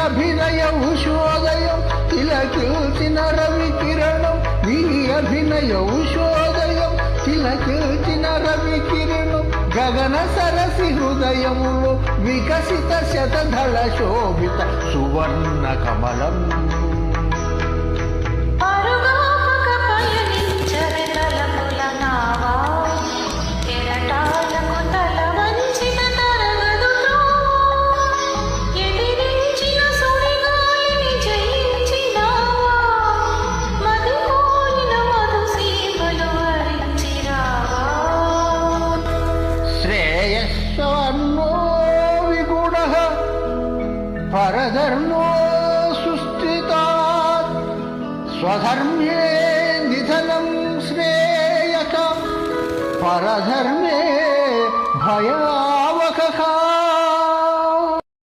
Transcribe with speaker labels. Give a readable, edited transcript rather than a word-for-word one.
Speaker 1: అభినయ ఉషోదయం తిలకిల్చిన రవి కిరణం నీ అభినయ ఉషోదయం తిలకిల్చిన రవి కిరణం గగన సరసి హృదయములో వికసిత శతధళ శోభిత సువర్ణ కమలం పరధర్మో సుస్థితాత్ స్వధర్మే నిధనం శ్రేయక పరధర్మే భయా